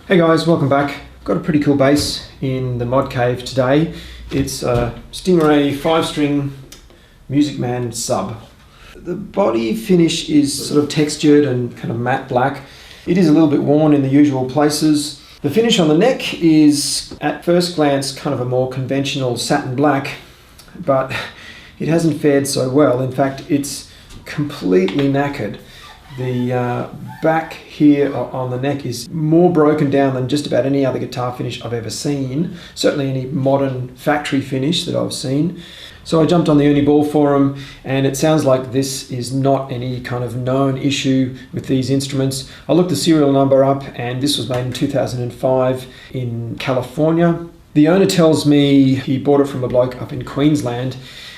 Hey guys, welcome back. Got a pretty cool base in the mod cave today. It's a Stingray 5-string Musicman sub. The body finish is sort of textured and kind of matte black. It is a little bit worn in the usual places. The finish on the neck is, at first glance, kind of a more conventional satin black, but it hasn't fared so well. In fact, it's completely knackered. The back here on the neck is more broken down than just about any other guitar finish I've ever seen. Certainly any modern factory finish that I've seen. So I jumped on the Ernie forum, and it sounds like this is not any kind of known issue with these instruments. I looked the serial number up, and this was made in 2005 in California. The owner tells me he bought it from a bloke up in Queensland.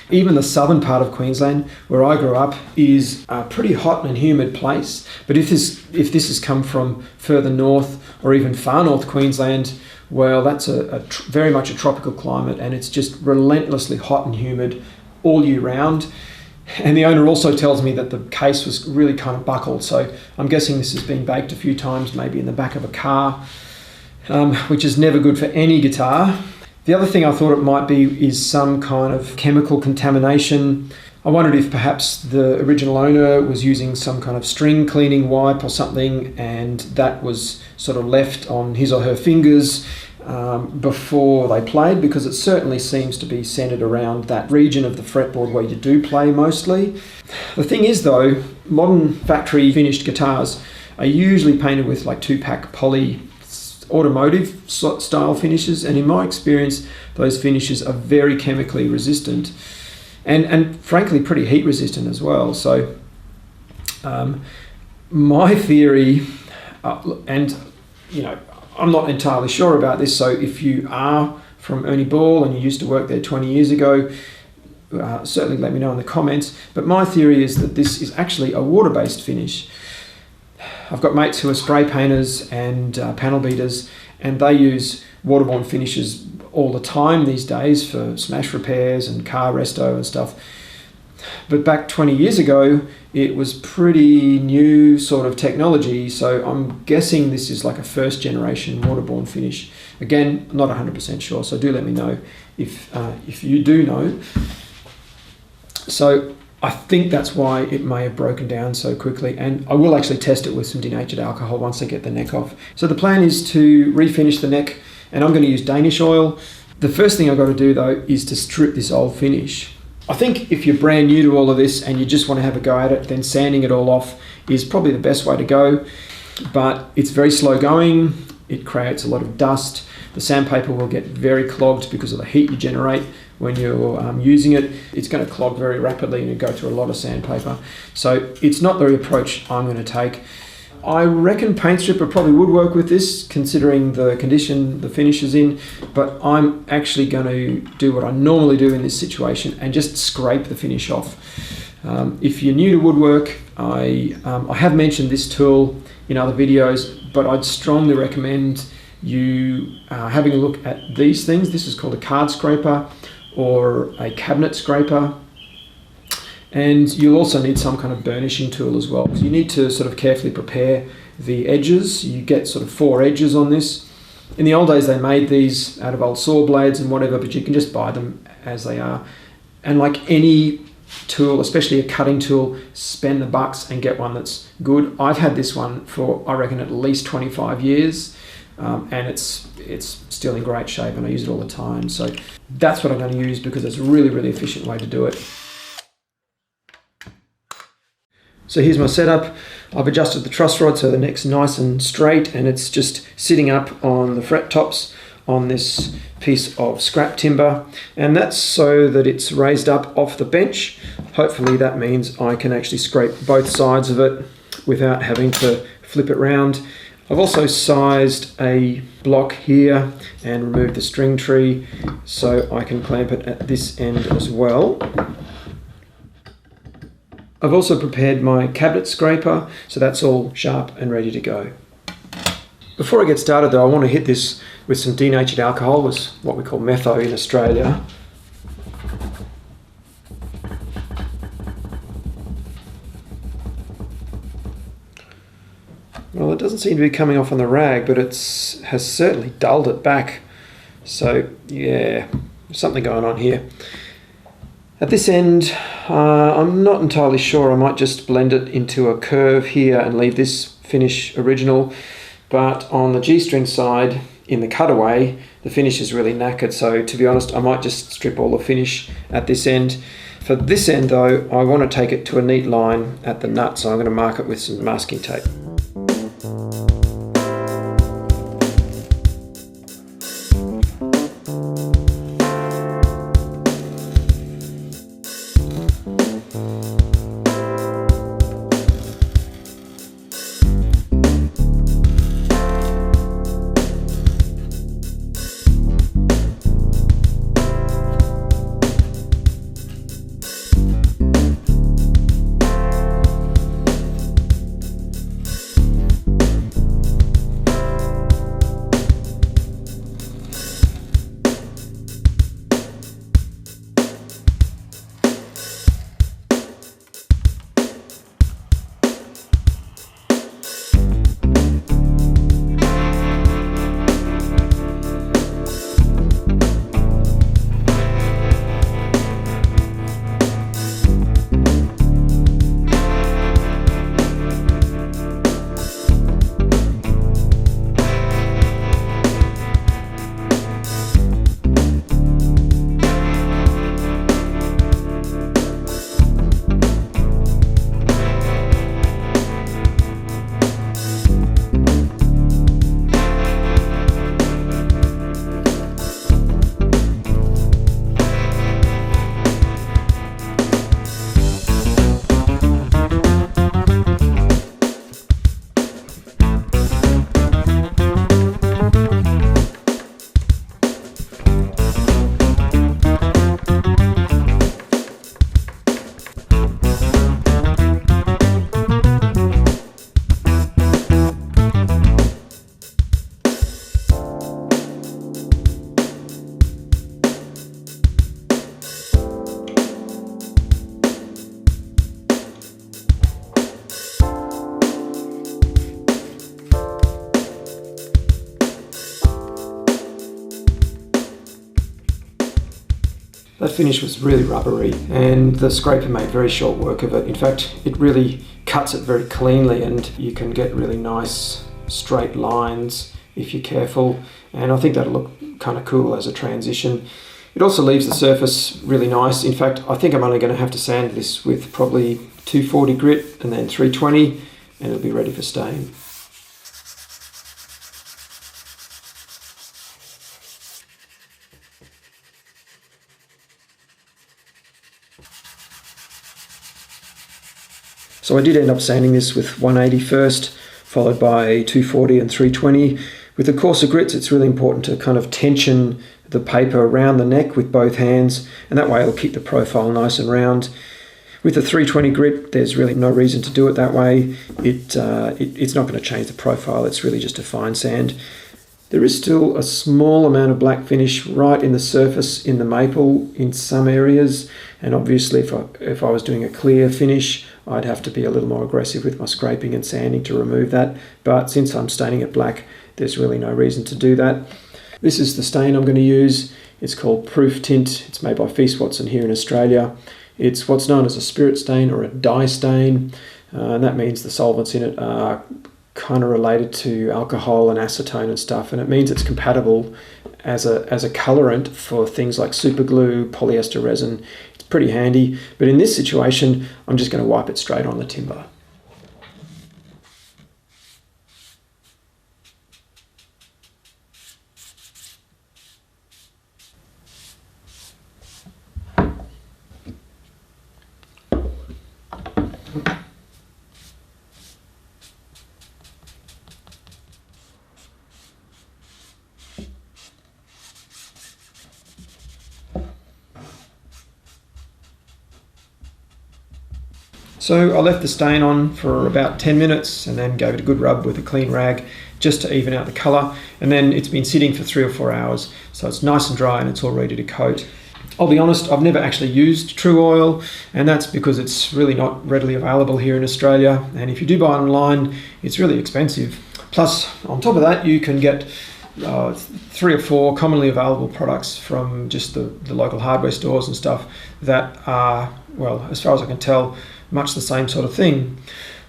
Even the southern part of Queensland, where I grew up, is a pretty hot and humid place. But if this has come from further north or even far north Queensland, well, that's very much a tropical climate, and it's just relentlessly hot and humid all year round. And the owner also tells me that the case was really kind of buckled, so I'm guessing this has been baked a few times, maybe in the back of a car, which is never good for any guitar. The other thing I thought it might be is some kind of chemical contamination. I wondered if perhaps the original owner was using some kind of string cleaning wipe or something, and that was sort of left on his or her fingers before they played, because it certainly seems to be centered around that region of the fretboard where you do play mostly. The thing is though, modern factory finished guitars are usually painted with like 2-pack poly automotive style finishes, and in my experience those finishes are very chemically resistant and frankly pretty heat resistant as well. So my theory, and you know, I'm not entirely sure about this, so if you are from Ernie and you used to work there 20 years ago, certainly let me know in the comments, but my theory is that this is actually a water-based finish. I've got mates who are spray painters and panel beaters, and they use waterborne finishes all the time these days for smash repairs and car resto and stuff. But back 20 years ago, it was pretty new sort of technology, so I'm guessing this is like a first generation waterborne finish. Again, not 100% sure, so do let me know if you do know. So I think that's why it may have broken down so quickly, and I will actually test it with some denatured alcohol once I get the neck off. So the plan is to refinish the neck, and I'm going to use Danish oil. The first thing I've got to do though is to strip this old finish. I think if you're brand new to all of this and you just want to have a go at it, then sanding it all off is probably the best way to go, but it's very slow going. It creates a lot of dust. The sandpaper will get very clogged because of the heat you generate when you're using it. It's going to clog very rapidly and you go through a lot of sandpaper. So it's not the approach I'm going to take. I reckon paint stripper probably would work with this, considering the condition the finish is in, but I'm actually going to do what I normally do in this situation and just scrape the finish off. If you're new to woodwork, I have mentioned this tool in other videos, but I'd strongly recommend you having a look at these things. This is called a card scraper or a cabinet scraper, and you'll also need some kind of burnishing tool as well. So you need to sort of carefully prepare the edges. You get sort of 4 edges on this. In the old days they made these out of old saw blades and whatever, but you can just buy them as they are. And like any tool, especially a cutting tool, spend the bucks and get one that's good. I've had this one for I reckon at least 25 years. And it's still in great shape, and I use it all the time. So that's what I'm going to use because it's a really, really efficient way to do it. So here's my setup. I've adjusted the truss rod so the neck's nice and straight, and it's just sitting up on the fret tops on this piece of scrap timber, and that's so that it's raised up off the bench. Hopefully that means I can actually scrape both sides of it without having to flip it round. I've also sized a block here and removed the string tree so I can clamp it at this end as well. I've also prepared my cabinet scraper, so that's all sharp and ready to go. Before I get started though, I want to hit this with some denatured alcohol, is what we call metho in Australia. Well, it doesn't seem to be coming off on the rag, but has certainly dulled it back. So yeah, there's something going on here. At this end, I'm not entirely sure. I might just blend it into a curve here and leave this finish original. But on the G-string side, in the cutaway, the finish is really knackered. So to be honest, I might just strip all the finish at this end. For this end though, I want to take it to a neat line at the nut, so I'm going to mark it with some masking tape. That finish was really rubbery, and the scraper made very short work of it. In fact, it really cuts it very cleanly, and you can get really nice straight lines if you're careful, and I think that'll look kind of cool as a transition. It also leaves the surface really nice. In fact, I think I'm only going to have to sand this with probably 240 grit and then 320, and it'll be ready for stain. So I did end up sanding this with 180 first, followed by 240 and 320. With the coarser grits, it's really important to kind of tension the paper around the neck with both hands, and that way it'll keep the profile nice and round. With the 320 grit, there's really no reason to do it that way. It's not going to change the profile, it's really just a fine sand. There is still a small amount of black finish right in the surface in the maple in some areas, and obviously if I was doing a clear finish, I'd have to be a little more aggressive with my scraping and sanding to remove that. But since I'm staining it black, there's really no reason to do that. This is the stain I'm going to use. It's called Prooftint. It's made by Feast Watson here in Australia. It's what's known as a spirit stain or a dye stain, and that means the solvents in it are kind of related to alcohol and acetone and stuff, and it means it's compatible as a colorant for things like super glue, polyester resin. It's pretty handy, but in this situation I'm just going to wipe it straight on the timber. So I left the stain on for about 10 minutes and then gave it a good rub with a clean rag just to even out the colour, and then it's been sitting for 3 or 4 hours, so it's nice and dry and it's all ready to coat. I'll be honest, I've never actually used Tru-Oil, and that's because it's really not readily available here in Australia, and if you do buy it online, it's really expensive. Plus, on top of that, you can get 3 or 4 commonly available products from just the local hardware stores and stuff that are, well, as far as I can tell, much the same sort of thing.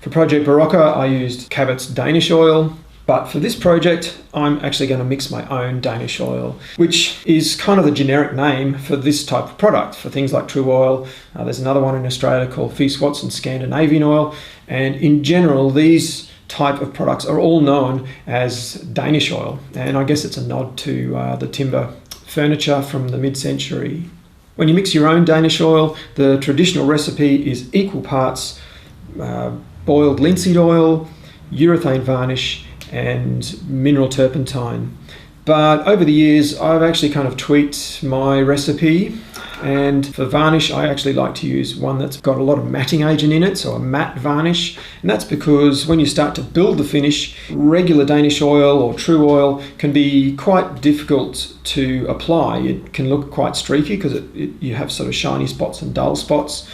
For Project Barocca, I used Cabots Danish oil, but for this project, I'm actually going to mix my own Danish oil, which is kind of the generic name for this type of product. For things like Tru-Oil, there's another one in Australia called Feast Watson Scandinavian oil, and in general, these type of products are all known as Danish oil, and I guess it's a nod to the timber furniture from the mid-century. When you mix your own Danish oil, the traditional recipe is equal parts boiled linseed oil, urethane varnish, and mineral turpentine. But over the years, I've actually kind of tweaked my recipe, and for varnish, I actually like to use one that's got a lot of matting agent in it, so a matte varnish. And that's because when you start to build the finish, regular Danish oil or Tru-Oil can be quite difficult to apply. It can look quite streaky because you have sort of shiny spots and dull spots.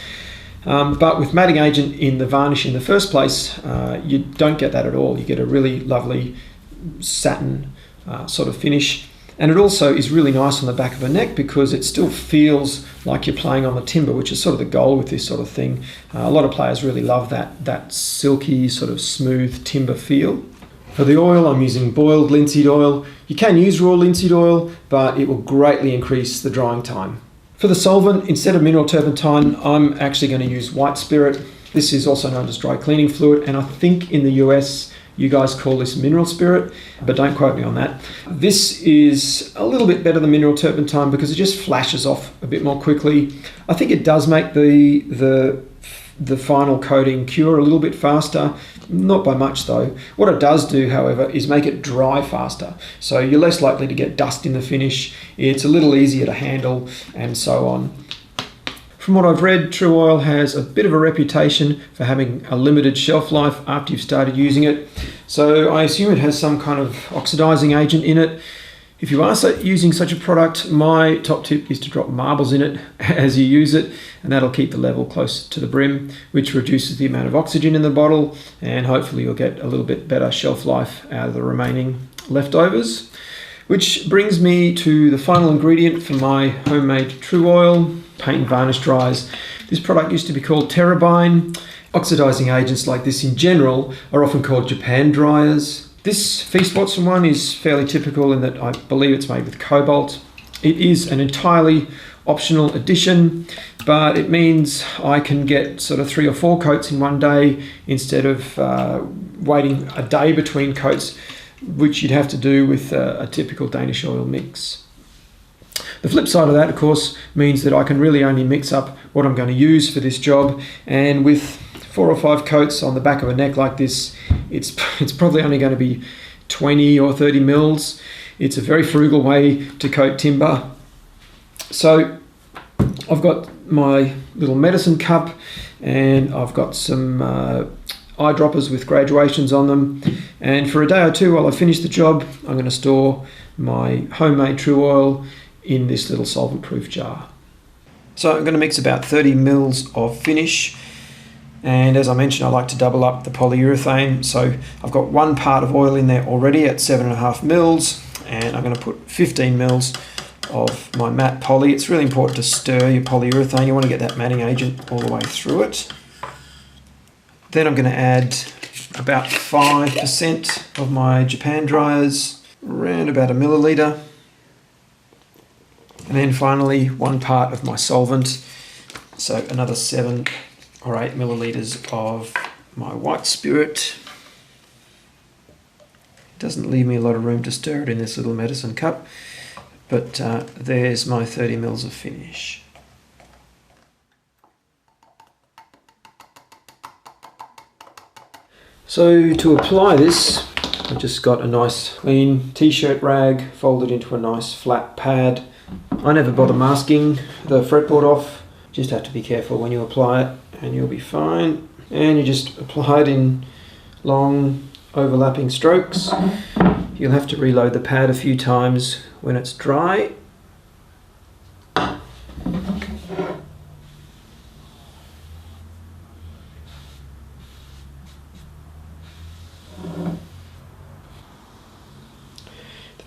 But with matting agent in the varnish in the first place, you don't get that at all. You get a really lovely satin sort of finish. And it also is really nice on the back of a neck because it still feels like you're playing on the timber, which is sort of the goal with this sort of thing. A lot of players really love that silky, sort of smooth timber feel. For the oil, I'm using boiled linseed oil. You can use raw linseed oil, but it will greatly increase the drying time. For the solvent, instead of mineral turpentine, I'm actually going to use white spirit. This is also known as dry cleaning fluid, and I think in the US you guys call this mineral spirit, but don't quote me on that. This is a little bit better than mineral turpentine because it just flashes off a bit more quickly. I think it does make the final coating cure a little bit faster, not by much though. What it does do, however, is make it dry faster. So you're less likely to get dust in the finish. It's a little easier to handle and so on. From what I've read, Tru-Oil has a bit of a reputation for having a limited shelf life after you've started using it. So I assume it has some kind of oxidizing agent in it. If you are using such a product, my top tip is to drop marbles in it as you use it, and that'll keep the level close to the brim, which reduces the amount of oxygen in the bottle, and hopefully you'll get a little bit better shelf life out of the remaining leftovers. Which brings me to the final ingredient for my homemade Tru-Oil, Paint and Varnish Driers. This product used to be called Terabine. Oxidizing agents like this in general are often called Japan Driers. This Feast Watson one is fairly typical in that I believe it's made with cobalt. It is an entirely optional addition, but it means I can get sort of 3 or 4 coats in one day instead of waiting a day between coats, which you'd have to do with a typical Danish oil mix. The flip side of that, of course, means that I can really only mix up what I'm going to use for this job, and with 4 or 5 coats on the back of a neck like this, it's probably only going to be 20 or 30 mils. It's a very frugal way to coat timber. So I've got my little medicine cup, and I've got some eyedroppers with graduations on them, and for a day or two while I finish the job, I'm going to store my homemade Tru-Oil in this little solvent-proof jar. So I'm going to mix about 30 mils of finish, and as I mentioned, I like to double up the polyurethane, so I've got 1 part of oil in there already at 7.5 mils, and I'm going to put 15 mils of my matte poly. It's really important to stir your polyurethane. You want to get that matting agent all the way through it. Then I'm going to add about 5% of my Japan Driers, around about 1 milliliter. And then finally 1 part of my solvent, so another 7 or 8 milliliters of my white spirit. It doesn't leave me a lot of room to stir it in this little medicine cup, but there's my 30 mils of finish. So to apply this, I've just got a nice clean t-shirt rag folded into a nice flat pad. I never bother masking the fretboard off, just have to be careful when you apply it and you'll be fine. And you just apply it in long overlapping strokes. You'll have to reload the pad a few times when it's dry.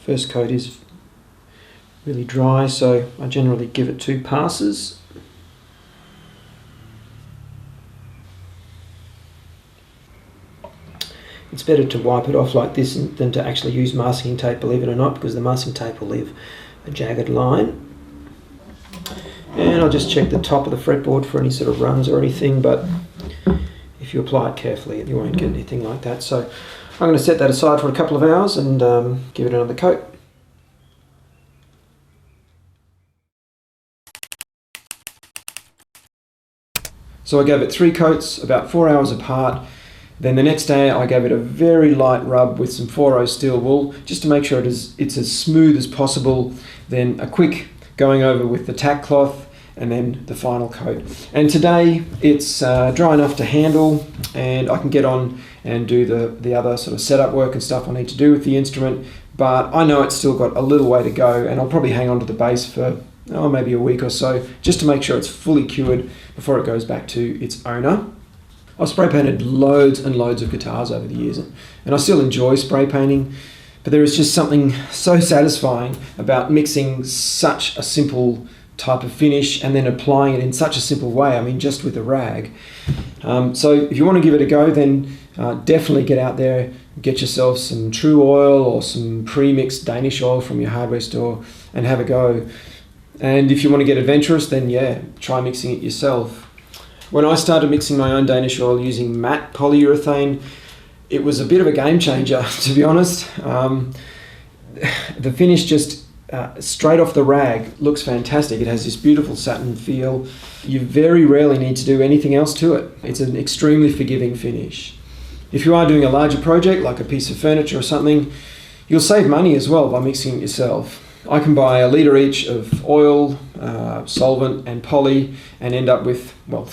first coat is really dry, so I generally give it 2 passes. It's better to wipe it off like this than to actually use masking tape, believe it or not, because the masking tape will leave a jagged line. And I'll just check the top of the fretboard for any sort of runs or anything, but if you apply it carefully you won't get anything like that. So I'm going to set that aside for a couple of hours and give it another coat. So I gave it 3 coats about 4 hours apart. Then the next day I gave it a very light rub with some 4-0 steel wool just to make sure it's as smooth as possible. Then a quick going over with the tack cloth and then the final coat. And today it's dry enough to handle, and I can get on and do the other sort of setup work and stuff I need to do with the instrument. But I know it's still got a little way to go, and I'll probably hang on to the base for maybe a week or so just to make sure it's fully cured before it goes back to its owner. I've spray painted loads and loads of guitars over the years, and I still enjoy spray painting, but there is just something so satisfying about mixing such a simple type of finish and then applying it in such a simple way, I mean just with a rag. So if you want to give it a go, then definitely get out there, get yourself some Tru-Oil or some pre-mixed Danish oil from your hardware store and have a go. And if you want to get adventurous, then yeah, try mixing it yourself. When I started mixing my own Danish oil using matte polyurethane, it was a bit of a game changer, to be honest. The finish just straight off the rag looks fantastic. It has this beautiful satin feel. You very rarely need to do anything else to it. It's an extremely forgiving finish. If you are doing a larger project like a piece of furniture or something, you'll save money as well by mixing it yourself. I can buy a litre each of oil, solvent and poly and end up with, well,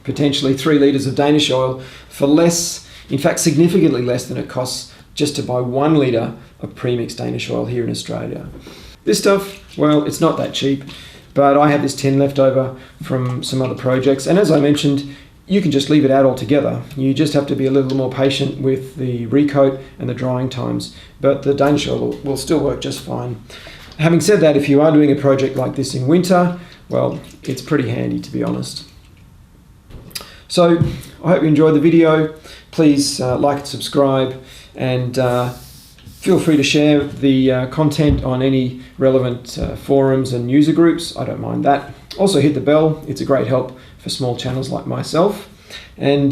potentially 3 litres of Danish oil for less, in fact significantly less than it costs just to buy 1 litre of pre-mixed Danish oil here in Australia. This stuff, well, it's not that cheap, but I have this tin left over from some other projects, and as I mentioned, you can just leave it out altogether. You just have to be a little more patient with the recoat and the drying times, but the Danish oil will still work just fine. Having said that, if you are doing a project like this in winter, well, it's pretty handy, to be honest. So I hope you enjoyed the video. Please like and subscribe, and feel free to share the content on any relevant forums and user groups. I don't mind that. Also hit the bell. It's a great help for small channels like myself. And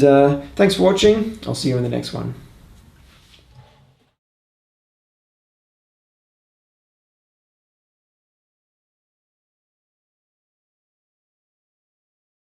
thanks for watching. I'll see you in the next one.